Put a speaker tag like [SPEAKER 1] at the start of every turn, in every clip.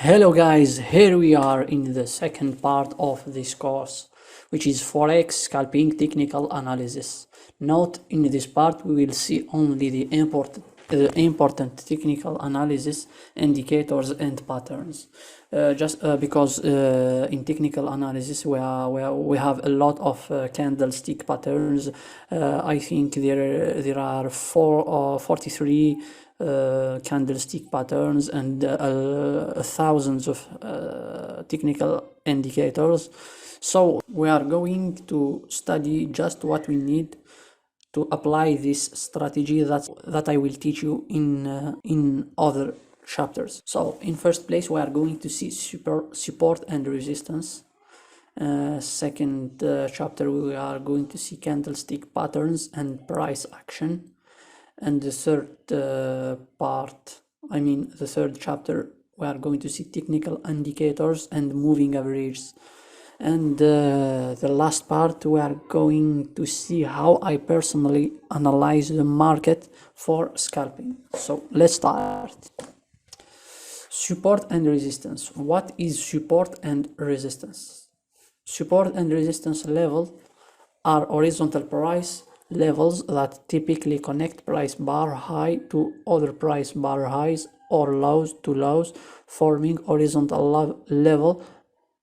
[SPEAKER 1] Hello guys, here we are in the second part of this course, which is Forex Scalping Technical Analysis. Note, in this part we will see only the important technical analysis, indicators and patterns. Because in technical analysis we have a lot of candlestick patterns. I think there are 43 candlestick patterns and thousands of technical indicators. So we are going to study just what we need to apply this strategy that I will teach you in other chapters. So in first place we are going to see support and resistance. Second chapter we are going to see candlestick patterns and price action. And the third the third chapter, we are going to see technical indicators and moving averages. And the last part, we are going to see how I personally analyze the market for scalping. So let's start. Support and resistance. What is support and resistance? Support and resistance level are horizontal price levels that typically connect price bar high to other price bar highs or lows to lows, forming horizontal level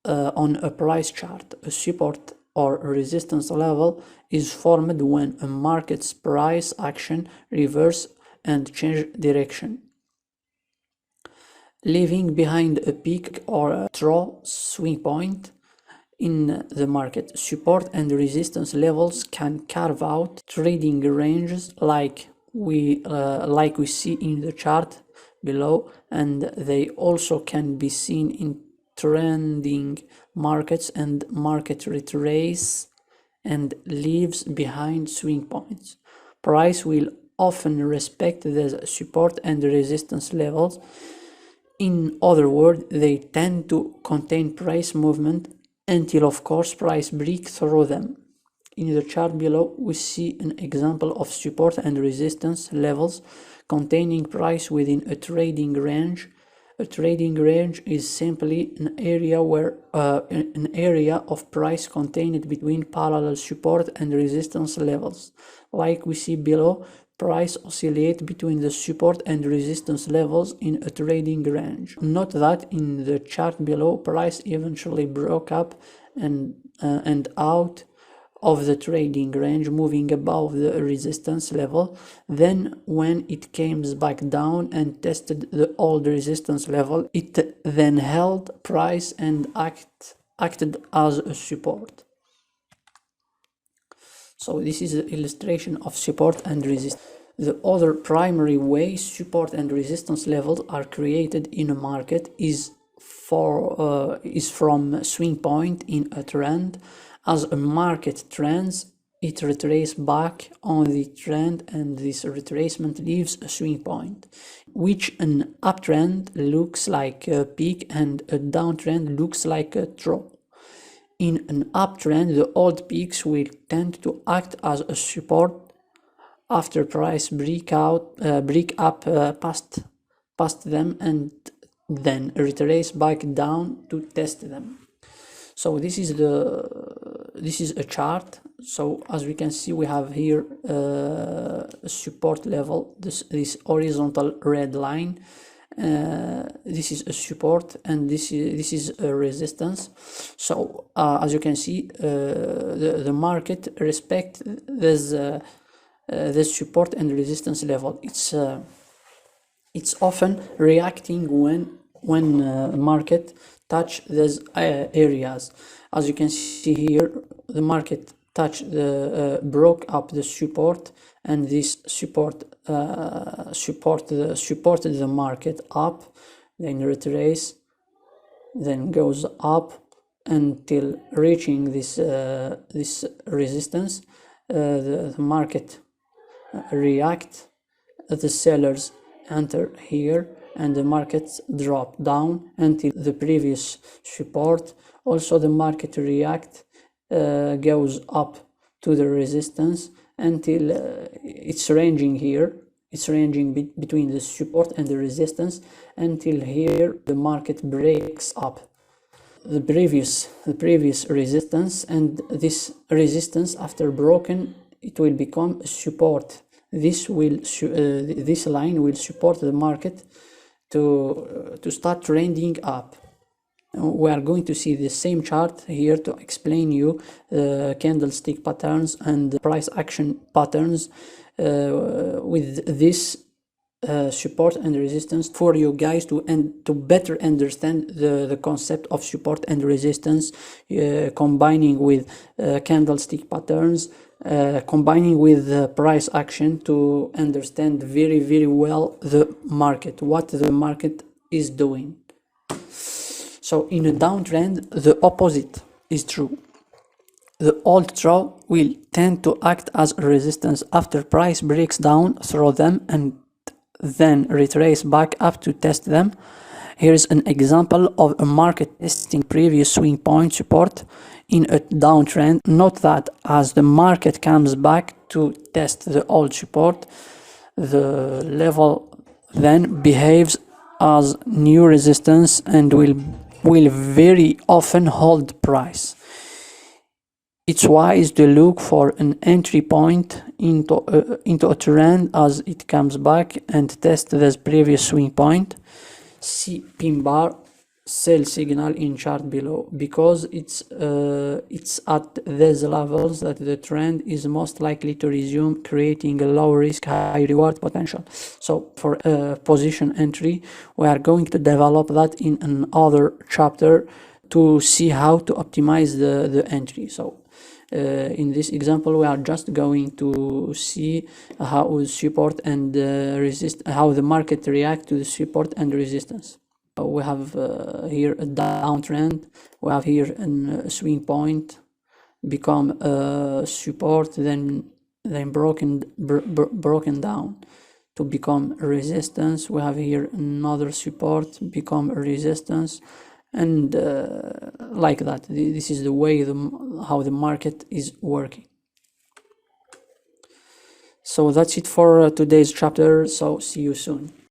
[SPEAKER 1] on a price chart. A support or resistance level is formed when a market's price action reverse and change direction, leaving behind a peak or a trough swing point in the market. Support and resistance levels can carve out trading ranges like we see in the chart below, and they also can be seen in trending markets and market retrace and leaves behind swing points. Price will often respect the support and resistance levels. In other words, they tend to contain price movement until, of course, price break through them. In the chart below, we see an example of support and resistance levels containing price within a trading range. A trading range is simply an area of price contained between parallel support and resistance levels. Like we see below, price oscillate between the support and resistance levels in a trading range. Note that in the chart below, price eventually broke up and out of the trading range, moving above the resistance level. Then when it came back down and tested the old resistance level, it then held price and acted as a support. So this is the illustration of support and resistance. The other primary way support and resistance levels are created in a market is from swing point in a trend. As a market trends, it retraces back on the trend, and this retracement leaves a swing point, which an uptrend looks like a peak and a downtrend looks like a trough. In an uptrend, the old peaks will tend to act as a support after price break up past them and then retrace back down to test them. So this is a chart. So as we can see, we have here a support level, this horizontal red line. This is a support and this is a resistance. So as you can see, the market respect this support and resistance level. It's often reacting when market touch these areas. As you can see here, the market broke up the support, and this supported the market up, then retrace, then goes up until reaching this resistance. The market react, the sellers enter here, and the markets drop down until the previous support. Also the market react, goes up to the resistance until it's ranging here, it's ranging between the support and the resistance until here the market breaks up the previous resistance, and this resistance after broken it will become a support. This line will support the market to start trending up. We are going to see the same chart here to explain you candlestick patterns and price action patterns with this support and resistance for you guys to better understand the concept of support and resistance, combining with candlestick patterns, combining with price action to understand very well the market, what the market is doing. So in a downtrend, the opposite is true. The ultra will tend to act as a resistance after price breaks down through them and then retrace back up to test them. Here's an example of a market testing previous swing point support in a downtrend. Note that as the market comes back to test the old support, the level then behaves as new resistance and will very often hold price. It's wise to look for an entry point into a trend as it comes back and test this previous swing point. See pin bar sell signal in chart below, because it's at these levels that the trend is most likely to resume, creating a low risk high reward potential. So for position entry, we are going to develop that in another chapter to see how to optimize the entry. So in this example, we are just going to see how support and how the market react to the support and resistance. We have here a downtrend. We have here a swing point become support, then broken down to become resistance. We have here another support become resistance, and like that. This is the way how the market is working. So that's it for today's chapter. So see you soon.